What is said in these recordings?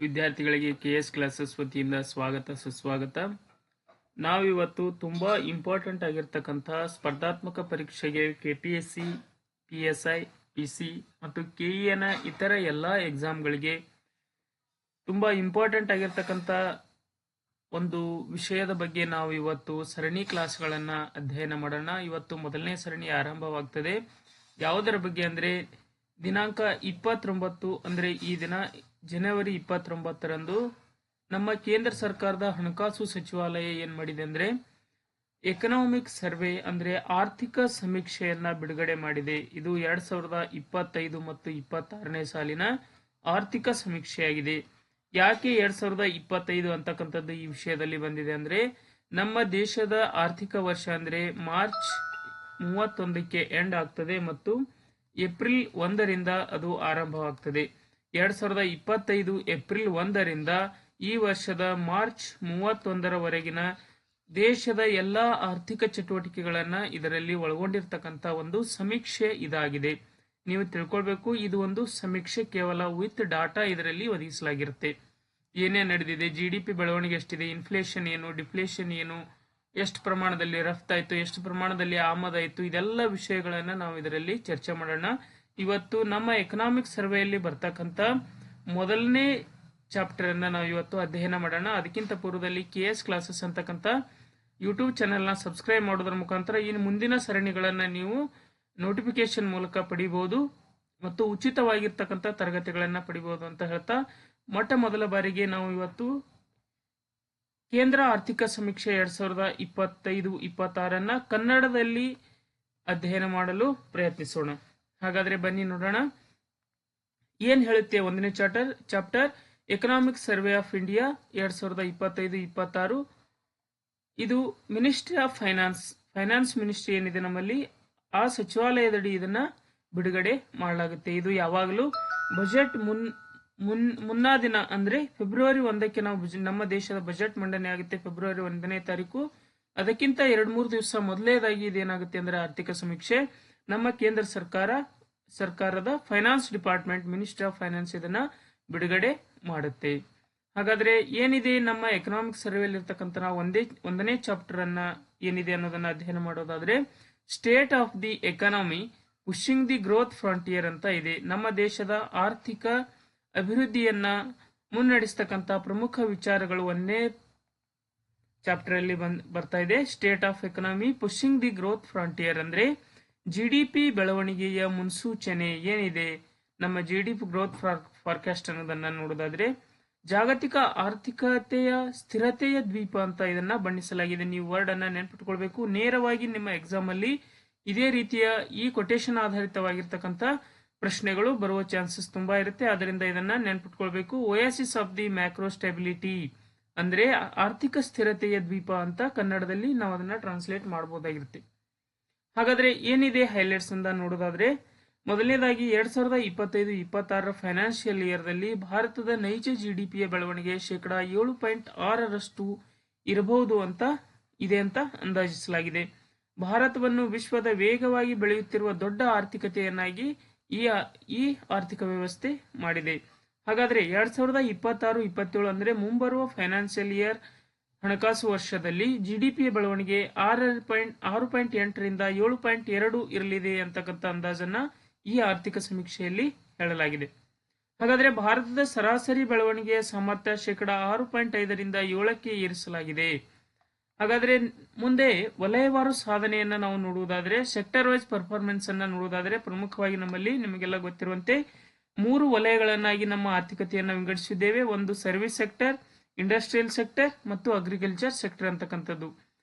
ವಿದ್ಯಾರ್ಥಿಗಳಿಗೆ KS classes ವತಿಯಿಂದ ಸ್ವಾಗತ ಸುಸ್ವಾಗತ. ನಾವಿವತ್ತು ತುಂಬಾ ಇಂಪಾರ್ಟೆಂಟ್ ಆಗಿರ್ತಕ್ಕಂಥ ಸ್ಪರ್ಧಾತ್ಮಕ ಪರೀಕ್ಷೆಗೆ KPSC, PSI, PC ಮತ್ತು KE ನ ಇತರ ಎಲ್ಲ ಎಕ್ಸಾಮ್ಗಳಿಗೆ ತುಂಬಾ ಇಂಪಾರ್ಟೆಂಟ್ ಆಗಿರ್ತಕ್ಕಂಥ ಒಂದು ವಿಷಯದ ಬಗ್ಗೆ ನಾವು ಇವತ್ತು ಸರಣಿ ಕ್ಲಾಸ್ಗಳನ್ನ ಅಧ್ಯಯನ ಮಾಡೋಣ. ಇವತ್ತು ಮೊದಲನೇ ಸರಣಿ ಆರಂಭವಾಗ್ತದೆ. ಯಾವುದರ ಬಗ್ಗೆ ಅಂದ್ರೆ ದಿನಾಂಕ 29 ಅಂದ್ರೆ ಈ ದಿನ ಜನವರಿ 29ರಂದು ನಮ್ಮ ಕೇಂದ್ರ ಸರ್ಕಾರದ ಹಣಕಾಸು ಸಚಿವಾಲಯ ಏನ್ ಮಾಡಿದೆ ಅಂದ್ರೆ ಎಕನಾಮಿಕ್ ಸರ್ವೆ ಅಂದ್ರೆ ಆರ್ಥಿಕ ಸಮೀಕ್ಷೆಯನ್ನ ಬಿಡುಗಡೆ ಮಾಡಿದೆ. ಇದು 2025 ಮತ್ತು 26ನೇ ಸಾಲಿನ ಆರ್ಥಿಕ ಸಮೀಕ್ಷೆಯಾಗಿದೆ. ಯಾಕೆ 2025 ಅಂತಕ್ಕಂಥದ್ದು ಈ ವಿಷಯದಲ್ಲಿ ಬಂದಿದೆ ಅಂದ್ರೆ ನಮ್ಮ ದೇಶದ ಆರ್ಥಿಕ ವರ್ಷ ಅಂದ್ರೆ ಮಾರ್ಚ್ 31ಕ್ಕೆ ಎಂಡ್ ಆಗ್ತದೆ ಮತ್ತು ಏಪ್ರಿಲ್ 1ರಿಂದ ಅದು ಆರಂಭವಾಗ್ತದೆ. 2025 ಏಪ್ರಿಲ್ 1ರಿಂದ ಈ ವರ್ಷದ ಮಾರ್ಚ್ 31ರವರೆಗಿನ ದೇಶದ ಎಲ್ಲಾ ಆರ್ಥಿಕ ಚಟುವಟಿಕೆಗಳನ್ನ ಇದರಲ್ಲಿ ಒಳಗೊಂಡಿರ್ತಕ್ಕಂಥ ಒಂದು ಸಮೀಕ್ಷೆ ಇದಾಗಿದೆ. ನೀವು ತಿಳ್ಕೊಳ್ಬೇಕು, ಇದು ಒಂದು ಸಮೀಕ್ಷೆ, ಕೇವಲ ವಿತ್ ಡಾಟಾ ಇದರಲ್ಲಿ ಒದಗಿಸಲಾಗಿರುತ್ತೆ. ಏನೇನ್ ನಡೆದಿದೆ, GDP ಬೆಳವಣಿಗೆ ಎಷ್ಟಿದೆ, ಇನ್ಫ್ಲೇಷನ್ ಏನು, ಡಿಫ್ಲೇಷನ್ ಏನು, ಎಷ್ಟು ಪ್ರಮಾಣದಲ್ಲಿ ರಫ್ತಾಯ್ತು, ಎಷ್ಟು ಪ್ರಮಾಣದಲ್ಲಿ ಆಮದಾಯ್ತು, ಇದೆಲ್ಲ ವಿಷಯಗಳನ್ನ ನಾವು ಇದರಲ್ಲಿ ಚರ್ಚೆ ಮಾಡೋಣ. ಇವತ್ತು ನಮ್ಮ ಎಕನಾಮಿಕ್ ಸರ್ವೆಯಲ್ಲಿ ಬರ್ತಕ್ಕಂಥ ಮೊದಲನೇ ಚಾಪ್ಟರ್ ಅನ್ನ ನಾವು ಇವತ್ತು ಅಧ್ಯಯನ ಮಾಡೋಣ. ಅದಕ್ಕಿಂತ ಪೂರ್ವದಲ್ಲಿ KS ಕ್ಲಾಸಸ್ ಅಂತಕ್ಕಂಥ ಯೂಟ್ಯೂಬ್ ಚಾನೆಲ್ ನ ಸಬ್ಸ್ಕ್ರೈಬ್ ಮಾಡೋದ್ರ ಮುಖಾಂತರ ಇನ್ನು ಮುಂದಿನ ಸರಣಿಗಳನ್ನ ನೀವು ನೋಟಿಫಿಕೇಶನ್ ಮೂಲಕ ಪಡಿಬಹುದು ಮತ್ತು ಉಚಿತವಾಗಿರ್ತಕ್ಕಂಥ ತರಗತಿಗಳನ್ನ ಪಡಿಬಹುದು ಅಂತ ಹೇಳ್ತಾ ಮೊಟ್ಟ ಮೊದಲ ಬಾರಿಗೆ ನಾವು ಇವತ್ತು ಕೇಂದ್ರ ಆರ್ಥಿಕ ಸಮೀಕ್ಷೆ 2025-26 ಕನ್ನಡದಲ್ಲಿ ಅಧ್ಯಯನ ಮಾಡಲು ಪ್ರಯತ್ನಿಸೋಣ. ಹಾಗಾದ್ರೆ ಬನ್ನಿ ನೋಡೋಣ ಏನ್ ಹೇಳುತ್ತೆ ಒಂದನೇ chapter economic survey of India 2025-26. ಇದು ಮಿನಿಸ್ಟ್ರಿ ಆಫ್ ಫೈನಾನ್ಸ್ ಮಿನಿಸ್ಟ್ರಿ ಏನಿದೆ ನಮ್ಮಲ್ಲಿ, ಆ ಸಚಿವಾಲಯದಡಿ ಇದನ್ನ ಬಿಡುಗಡೆ ಮಾಡಲಾಗುತ್ತೆ. ಇದು ಯಾವಾಗಲೂ ಬಜೆಟ್ ಮುನ್ನಾ ದಿನ ಅಂದ್ರೆ ಫೆಬ್ರವರಿ 1ಕ್ಕೆ ನಾವು ನಮ್ಮ ದೇಶದ ಬಜೆಟ್ ಮಂಡನೆ ಆಗುತ್ತೆ. ಫೆಬ್ರವರಿ 1ನೇ ತಾರೀಕು. ಅದಕ್ಕಿಂತ 2-3 ದಿವಸ ಮೊದಲೇದಾಗಿ ಇದೇನಾಗುತ್ತೆ ಅಂದ್ರೆ ಆರ್ಥಿಕ ಸಮೀಕ್ಷೆ ನಮ್ಮ ಕೇಂದ್ರ ಸರ್ಕಾರದ finance department, ministry of finance ಇದನ್ನ ಬಿಡುಗಡೆ ಮಾಡುತ್ತೆ. ಹಾಗಾದ್ರೆ ಏನಿದೆ ನಮ್ಮ ಎಕನಾಮಿಕ್ ಸರ್ವೆಯಲ್ಲಿ ಇರ್ತಕ್ಕಂಥ ನಾವು ಒಂದನೇ ಚಾಪ್ಟರ್ ಅನ್ನ ಏನಿದೆ ಅನ್ನೋದನ್ನ ಅಧ್ಯಯನ ಮಾಡೋದಾದ್ರೆ state of the economy pushing the growth frontier ಅಂತ ಇದೆ. ನಮ್ಮ ದೇಶದ ಆರ್ಥಿಕ ಅಭಿವೃದ್ಧಿಯನ್ನ ಮುನ್ನಡೆಸ್ತಕ್ಕಂಥ ಪ್ರಮುಖ ವಿಚಾರಗಳು ಒಂದೇ ಚಾಪ್ಟರ್ ಅಲ್ಲಿ ಬರ್ತಾ ಇದೆ. State of economy pushing the growth frontier ಅಂದ್ರೆ GDP ಬೆಳವಣಿಗೆಯ ಮುನ್ಸೂಚನೆ ಏನಿದೆ, ನಮ್ಮ GDP ಗ್ರೋತ್ ಫಾರ್ಕಾಸ್ಟ್ ಅನ್ನೋದನ್ನ ನೋಡೋದಾದ್ರೆ ಜಾಗತಿಕ ಆರ್ಥಿಕತೆಯ ಸ್ಥಿರತೆಯ ದ್ವೀಪ ಅಂತ ಇದನ್ನ ಬಣ್ಣಿಸಲಾಗಿದೆ. ನೀವು ವರ್ಡ್ ಅನ್ನ ನೆನ್ಪಿಟ್ಕೊಳ್ಬೇಕು. ನೇರವಾಗಿ ನಿಮ್ಮ ಎಕ್ಸಾಮ್ ಅಲ್ಲಿ ಇದೇ ರೀತಿಯ ಈ ಕೊಟೇಶನ್ ಆಧಾರಿತವಾಗಿರ್ತಕ್ಕಂಥ ಪ್ರಶ್ನೆಗಳು ಬರುವ ಚಾನ್ಸಸ್ ತುಂಬಾ ಇರುತ್ತೆ. ಅದರಿಂದ ಇದನ್ನ ನೆನ್ಪಿಟ್ಕೊಳ್ಬೇಕು. Oasis of the macro stability ಅಂದ್ರೆ ಆರ್ಥಿಕ ಸ್ಥಿರತೆಯ ದ್ವೀಪ ಅಂತ ಕನ್ನಡದಲ್ಲಿ ನಾವು ಅದನ್ನ ಟ್ರಾನ್ಸ್ಲೇಟ್ ಮಾಡಬಹುದಾಗಿರುತ್ತೆ. ಹಾಗಾದ್ರೆ ಏನಿದೆ ಹೈಲೈಟ್ಸ್ ಅಂತ ನೋಡೋದಾದ್ರೆ ಮೊದಲನೇದಾಗಿ 2025-26 ಫೈನಾನ್ಷಿಯಲ್ ಇಯರ್ ದಲ್ಲಿ ಭಾರತದ ನೈಜ GDPಯ ಬೆಳವಣಿಗೆ 7.6% ಇರಬಹುದು ಅಂತ ಇದೆ ಅಂತ ಅಂದಾಜಿಸಲಾಗಿದೆ. ಭಾರತವನ್ನು ವಿಶ್ವದ ವೇಗವಾಗಿ ಬೆಳೆಯುತ್ತಿರುವ ದೊಡ್ಡ ಆರ್ಥಿಕತೆಯನ್ನಾಗಿ ಈ ಆರ್ಥಿಕ ವ್ಯವಸ್ಥೆ ಮಾಡಿದೆ. ಹಾಗಾದ್ರೆ 2026-27 ಅಂದ್ರೆ ಮುಂಬರುವ ಫೈನಾನ್ಷಿಯಲ್ ಇಯರ್ ಹಣಕಾಸು ವರ್ಷದಲ್ಲಿ GDPಯ ಬೆಳವಣಿಗೆ 6.8ರಿಂದ 7.2 ಇರಲಿದೆ ಅಂತಕ್ಕಂಥ ಅಂದಾಜನ್ನ ಈ ಆರ್ಥಿಕ ಸಮೀಕ್ಷೆಯಲ್ಲಿ ಹೇಳಲಾಗಿದೆ. ಹಾಗಾದ್ರೆ ಭಾರತದ ಸರಾಸರಿ ಬೆಳವಣಿಗೆಯ ಸಾಮರ್ಥ್ಯ 6.5ರಿಂದ 7ಕ್ಕೆ ಏರಿಸಲಾಗಿದೆ. ಹಾಗಾದ್ರೆ ಮುಂದೆ ವಲಯವಾರು ಸಾಧನೆಯನ್ನ ನಾವು ನೋಡುವುದಾದ್ರೆ ಸೆಕ್ಟರ್ ವೈಸ್ ಪರ್ಫಾರ್ಮೆನ್ಸ್ ಅನ್ನ ನೋಡುವುದಾದ್ರೆ ಪ್ರಮುಖವಾಗಿ ನಮ್ಮಲ್ಲಿ ನಿಮಗೆಲ್ಲ ಗೊತ್ತಿರುವಂತೆ 3 ವಲಯಗಳನ್ನಾಗಿ ನಮ್ಮ ಆರ್ಥಿಕತೆಯನ್ನ ವಿಂಗಡಿಸಿದ್ದೇವೆ. ಒಂದು ಸರ್ವಿಸ್ ಸೆಕ್ಟರ್, ಇಂಡಸ್ಟ್ರಿಯಲ್ ಸೆಕ್ಟರ್ ಮತ್ತು ಅಗ್ರಿಕಲ್ಚರ್ ಸೆಕ್ಟರ್ ಅಂತಕ್ಕಂಥದ್ದು.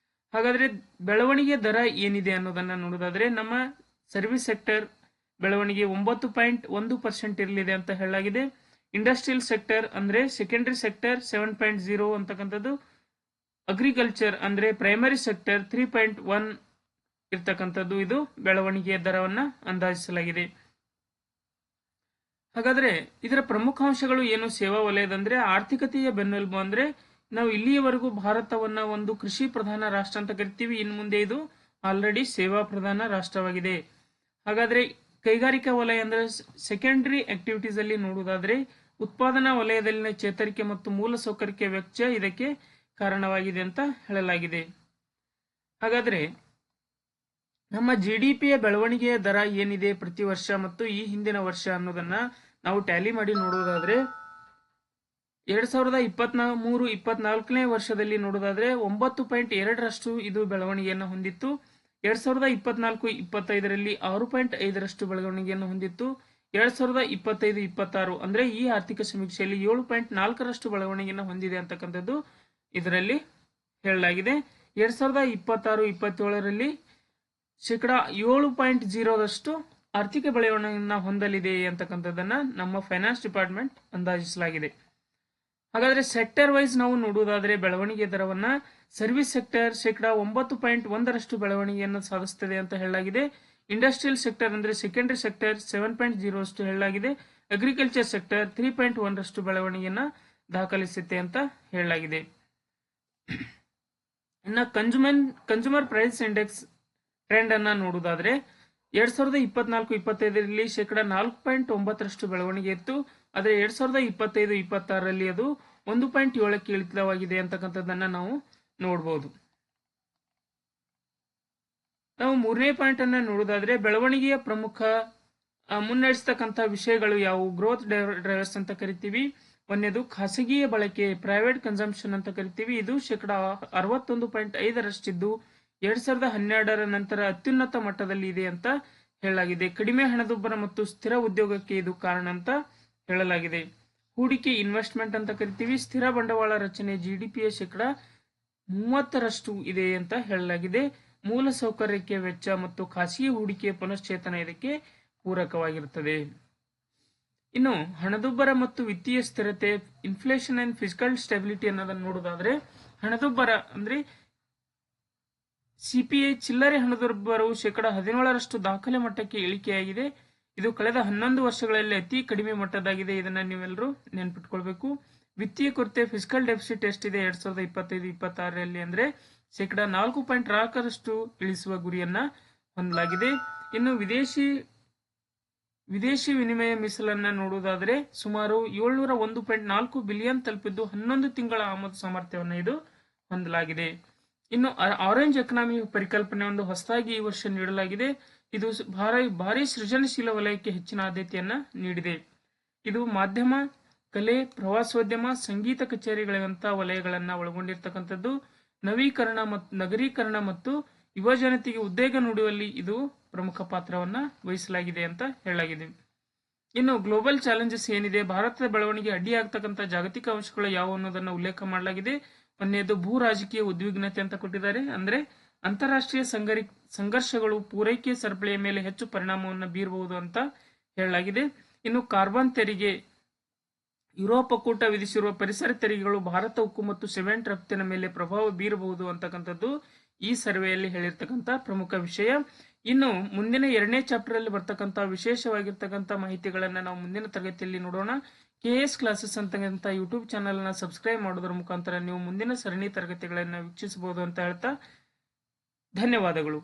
ಹಾಗಾದ್ರೆ ಬೆಳವಣಿಗೆ ದರ ಏನಿದೆ ಅನ್ನೋದನ್ನ ನೋಡೋದಾದ್ರೆ ನಮ್ಮ ಸರ್ವಿಸ್ ಸೆಕ್ಟರ್ ಬೆಳವಣಿಗೆ 9.1% ಇರಲಿದೆ ಅಂತ ಹೇಳಲಾಗಿದೆ. ಇಂಡಸ್ಟ್ರಿಯಲ್ ಸೆಕ್ಟರ್ ಅಂದ್ರೆ ಸೆಕೆಂಡರಿ ಸೆಕ್ಟರ್ 7.0 ಅಂತಕ್ಕಂಥದ್ದು. ಅಗ್ರಿಕಲ್ಚರ್ ಅಂದ್ರೆ ಪ್ರೈಮರಿ ಸೆಕ್ಟರ್ 3.1 ಇರ್ತಕ್ಕಂಥದ್ದು. ಇದು ಬೆಳವಣಿಗೆಯ ದರವನ್ನ ಅಂದಾಜಿಸಲಾಗಿದೆ. ಹಾಗಾದ್ರೆ ಇದರ ಪ್ರಮುಖ ಅಂಶಗಳು ಏನು? ಸೇವಾ ವಲಯದಂದ್ರೆ ಆರ್ಥಿಕತೆಯ ಬೆನ್ನೆಲುಬು ಅಂದ್ರೆ ನಾವು ಇಲ್ಲಿಯವರೆಗೂ ಭಾರತವನ್ನ ಒಂದು ಕೃಷಿ ಪ್ರಧಾನ ರಾಷ್ಟ್ರ ಅಂತ ಕರಿತೀವಿ. ಇನ್ನು ಮುಂದೆ ಇದು ಆಲ್ರೆಡಿ ಸೇವಾ ಪ್ರಧಾನ ರಾಷ್ಟ್ರವಾಗಿದೆ. ಹಾಗಾದ್ರೆ ಕೈಗಾರಿಕಾ ವಲಯ ಅಂದ್ರೆ ಸೆಕೆಂಡರಿ ಆಕ್ಟಿವಿಟೀಸ್ ಅಲ್ಲಿ ನೋಡುವುದಾದ್ರೆ ಉತ್ಪಾದನಾ ವಲಯದಲ್ಲಿನ ಚೇತರಿಕೆ ಮತ್ತು ಮೂಲಸೌಕರ್ಯ ವೆಚ್ಚ ಇದಕ್ಕೆ ಕಾರಣವಾಗಿದೆ ಅಂತ ಹೇಳಲಾಗಿದೆ. ಹಾಗಾದ್ರೆ ನಮ್ಮ GDPಯ ಬೆಳವಣಿಗೆಯ ದರ ಏನಿದೆ ಪ್ರತಿ ವರ್ಷ ಮತ್ತು ಈ ಹಿಂದಿನ ವರ್ಷ ಅನ್ನೋದನ್ನ ನಾವು ಟ್ಯಾಲಿ ಮಾಡಿ ನೋಡುವುದಾದ್ರೆ 2023-24ನೇ ವರ್ಷದಲ್ಲಿ ನೋಡುವುದಾದ್ರೆ 9.2 ಇದು ಬೆಳವಣಿಗೆಯನ್ನು ಹೊಂದಿತ್ತು. 2024-25ರಲ್ಲಿ 6.5 ಬೆಳವಣಿಗೆಯನ್ನು ಹೊಂದಿತ್ತು. 2025-26 ಅಂದ್ರೆ ಈ ಆರ್ಥಿಕ ಸಮೀಕ್ಷೆಯಲ್ಲಿ 7.4 ಬೆಳವಣಿಗೆಯನ್ನು ಹೊಂದಿದೆ ಅಂತಕ್ಕಂಥದ್ದು ಇದರಲ್ಲಿ ಹೇಳಲಾಗಿದೆ. 2026-27ರಲ್ಲಿ 7.0% ಆರ್ಥಿಕ ಬೆಳವಣಿಗೆಯನ್ನು ಹೊಂದಲಿದೆ ಅಂತಕ್ಕಂಥದ್ದನ್ನ ನಮ್ಮ ಫೈನಾನ್ಸ್ ಡಿಪಾರ್ಟ್ಮೆಂಟ್ ಅಂದಾಜಿಸಲಾಗಿದೆ. ಹಾಗಾದ್ರೆ ಸೆಕ್ಟರ್ ವೈಸ್ ನಾವು ನೋಡುವುದಾದ್ರೆ ಬೆಳವಣಿಗೆ ದರವನ್ನ ಸರ್ವಿಸ್ ಸೆಕ್ಟರ್ 9.1% ಬೆಳವಣಿಗೆಯನ್ನು ಸಾಧಿಸುತ್ತದೆ ಅಂತ ಹೇಳಲಾಗಿದೆ. ಇಂಡಸ್ಟ್ರಿಯಲ್ ಸೆಕ್ಟರ್ ಅಂದ್ರೆ ಸೆಕೆಂಡರಿ ಸೆಕ್ಟರ್ 7.0 ಹೇಳಲಾಗಿದೆ. ಅಗ್ರಿಕಲ್ಚರ್ ಸೆಕ್ಟರ್ 3.1% ಬೆಳವಣಿಗೆಯನ್ನ ದಾಖಲಿಸುತ್ತೆ ಅಂತ ಹೇಳಲಾಗಿದೆ. ಇನ್ನು ಕನ್ಸ್ಯೂಮರ್ ಪ್ರೈಸ್ ಇಂಡೆಕ್ಸ್ ಟ್ರೆಂಡ್ ಅನ್ನ ನೋಡುವುದಾದ್ರೆ 2024-25ರಲ್ಲಿ 4.9% ಬೆಳವಣಿಗೆ ಇತ್ತು. ಆದರೆ 2025-26ರಲ್ಲಿ ಅದು 1.7ಕ್ಕೆ ಇಳಿತವಾಗಿದೆ ಅಂತಕ್ಕಂಥದ್ದನ್ನ ನಾವು ನೋಡಬಹುದು. ನಾವು ಮೂರನೇ ಪಾಯಿಂಟ್ ಅನ್ನ ನೋಡುವುದಾದ್ರೆ ಬೆಳವಣಿಗೆಯ ಪ್ರಮುಖ ಮುನ್ನಡೆಸತಕ್ಕಂಥ ವಿಷಯಗಳು ಯಾವುವು? ಗ್ರೋತ್ ಡ್ರೈವರ್ಸ್ ಅಂತ ಕರಿತೀವಿ. ಒಂದನೇದು ಖಾಸಗಿಯ ಬಳಕೆ, ಪ್ರೈವೇಟ್ ಕನ್ಸಂಪ್ಷನ್ ಅಂತ ಕರಿತೀವಿ. ಇದು 61.5% 2012ರ ನಂತರ ಅತ್ಯುನ್ನತ ಮಟ್ಟದಲ್ಲಿ ಇದೆ ಅಂತ ಹೇಳಲಾಗಿದೆ. ಕಡಿಮೆ ಹಣದುಬ್ಬರ ಮತ್ತು ಸ್ಥಿರ ಉದ್ಯೋಗಕ್ಕೆ ಇದು ಕಾರಣ ಅಂತ ಹೇಳಲಾಗಿದೆ. ಹೂಡಿಕೆ ಇನ್ವೆಸ್ಟ್ಮೆಂಟ್ ಅಂತ ಕರಿತೀವಿ. ಸ್ಥಿರ ಬಂಡವಾಳ ರಚನೆ GDPಯ 30% ಇದೆ ಅಂತ ಹೇಳಲಾಗಿದೆ. ಮೂಲ ಸೌಕರ್ಯಕ್ಕೆ ವೆಚ್ಚ ಮತ್ತು ಖಾಸಗಿ ಹೂಡಿಕೆಯ ಪುನಶ್ಚೇತನ ಇದಕ್ಕೆ ಪೂರಕವಾಗಿರುತ್ತದೆ. ಇನ್ನು ಹಣದುಬ್ಬರ ಮತ್ತು ವಿತ್ತೀಯ ಸ್ಥಿರತೆ, ಇನ್ಫ್ಲೇಷನ್ ಅಂಡ್ ಫಿಸಿಕಲ್ ಸ್ಟೆಬಿಲಿಟಿ ಅನ್ನೋದನ್ನು ನೋಡುವುದಾದ್ರೆ ಹಣದುಬ್ಬರ ಅಂದ್ರೆ CPI ಚಿಲ್ಲರೆ ಹಣದುಬ್ಬರವು 17% ದಾಖಲೆ ಮಟ್ಟಕ್ಕೆ ಇಳಿಕೆಯಾಗಿದೆ. ಇದು ಕಳೆದ 11 ವರ್ಷಗಳಲ್ಲಿ ಅತಿ ಕಡಿಮೆ ಮಟ್ಟದಾಗಿದೆ. ಇದನ್ನ ನೀವೆಲ್ಲರೂ ನೆನಪಿಟ್ಕೊಳ್ಬೇಕು. ವಿತ್ತೀಯ ಕೊರತೆ ಫಿಸಿಕಲ್ ಡೆಫಿಸಿಟ್ ಎಷ್ಟಿದೆ 2025-26ರಲ್ಲಿ ಅಂದ್ರೆ 4.4% ಇಳಿಸುವ ಗುರಿಯನ್ನ ಹೊಂದಲಾಗಿದೆ. ಇನ್ನು ವಿದೇಶಿ ವಿನಿಮಯ ಮೀಸಲನ್ನ ನೋಡುವುದಾದ್ರೆ ಸುಮಾರು 701.4 ಬಿಲಿಯನ್ ತಲುಪಿದ್ದು 11 ತಿಂಗಳ ಆಮದು ಸಾಮರ್ಥ್ಯವನ್ನು ಇದು ಹೊಂದಲಾಗಿದೆ. ಇನ್ನು ಆರೆಂಜ್ ಎಕನಾಮಿ ಪರಿಕಲ್ಪನೆ ಒಂದು ಹೊಸದಾಗಿ ಈ ವರ್ಷ ನೀಡಲಾಗಿದೆ. ಇದು ಭಾರಿ ಸೃಜನಶೀಲ ವಲಯಕ್ಕೆ ಹೆಚ್ಚಿನ ಆದ್ಯತೆಯನ್ನ ನೀಡಿದೆ. ಇದು ಮಾಧ್ಯಮ, ಕಲೆ, ಪ್ರವಾಸೋದ್ಯಮ, ಸಂಗೀತ ಕಚೇರಿಗಳಂತಹ ವಲಯಗಳನ್ನ ಒಳಗೊಂಡಿರ್ತಕ್ಕಂಥದ್ದು. ನಗರೀಕರಣ ಮತ್ತು ಯುವ ಜನತೆಗೆ ಉದ್ಯೋಗ ನೀಡುವಲ್ಲಿ ಇದು ಪ್ರಮುಖ ಪಾತ್ರವನ್ನ ವಹಿಸಲಾಗಿದೆ ಅಂತ ಹೇಳಲಾಗಿದೆ. ಇನ್ನು ಗ್ಲೋಬಲ್ ಚಾಲೆಂಜಸ್ ಏನಿದೆ, ಭಾರತದ ಬೆಳವಣಿಗೆ ಅಡ್ಡಿಯಾಗತಕ್ಕಂಥ ಜಾಗತಿಕ ಅಂಶಗಳು ಯಾವುವು ಅನ್ನೋದನ್ನ ಉಲ್ಲೇಖ ಮಾಡಲಾಗಿದೆ. ಒಂದನೇದು ಭೂ ರಾಜಕೀಯ ಉದ್ವಿಗ್ನತೆ ಅಂತ ಕೊಟ್ಟಿದ್ದಾರೆ. ಅಂದ್ರೆ ಅಂತಾರಾಷ್ಟ್ರೀಯ ಸಂಘರ್ಷಗಳು ಪೂರೈಕೆ ಸರಪಳಿಯ ಮೇಲೆ ಹೆಚ್ಚು ಪರಿಣಾಮವನ್ನು ಬೀರಬಹುದು ಅಂತ ಹೇಳಲಾಗಿದೆ. ಇನ್ನು ಕಾರ್ಬನ್ ತೆರಿಗೆ, ಯುರೋಪ್ ಒಕ್ಕೂಟ ವಿಧಿಸಿರುವ ಪರಿಸರ ತೆರಿಗೆಗಳು ಭಾರತ ಉಕ್ಕು ಮತ್ತು ಸಿಮೆಂಟ್ ರಫ್ತಿನ ಮೇಲೆ ಪ್ರಭಾವ ಬೀರಬಹುದು ಅಂತಕ್ಕಂಥದ್ದು ಈ ಸರ್ವೆಯಲ್ಲಿ ಹೇಳಿರ್ತಕ್ಕಂಥ ಪ್ರಮುಖ ವಿಷಯ. ಇನ್ನು ಮುಂದಿನ 2ನೇ ಚಾಪ್ಟರ್ ಅಲ್ಲಿ ಬರ್ತಕ್ಕಂಥ ವಿಶೇಷವಾಗಿರ್ತಕ್ಕಂಥ ಮಾಹಿತಿಗಳನ್ನ ನಾವು ಮುಂದಿನ ತರಗತಿಯಲ್ಲಿ ನೋಡೋಣ. KS ಕ್ಲಾಸಸ್ ಅಂತಕ್ಕಂಥ ಯೂಟ್ಯೂಬ್ ಚಾನಲ್ ನ ಸಬ್ಸ್ಕ್ರೈಬ್ ಮಾಡೋದ್ರ ಮುಖಾಂತರ ನೀವು ಮುಂದಿನ ಸರಣಿ ತರಗತಿಗಳನ್ನ ವೀಕ್ಷಿಸಬಹುದು ಅಂತ ಹೇಳ್ತಾ ಧನ್ಯವಾದಗಳು.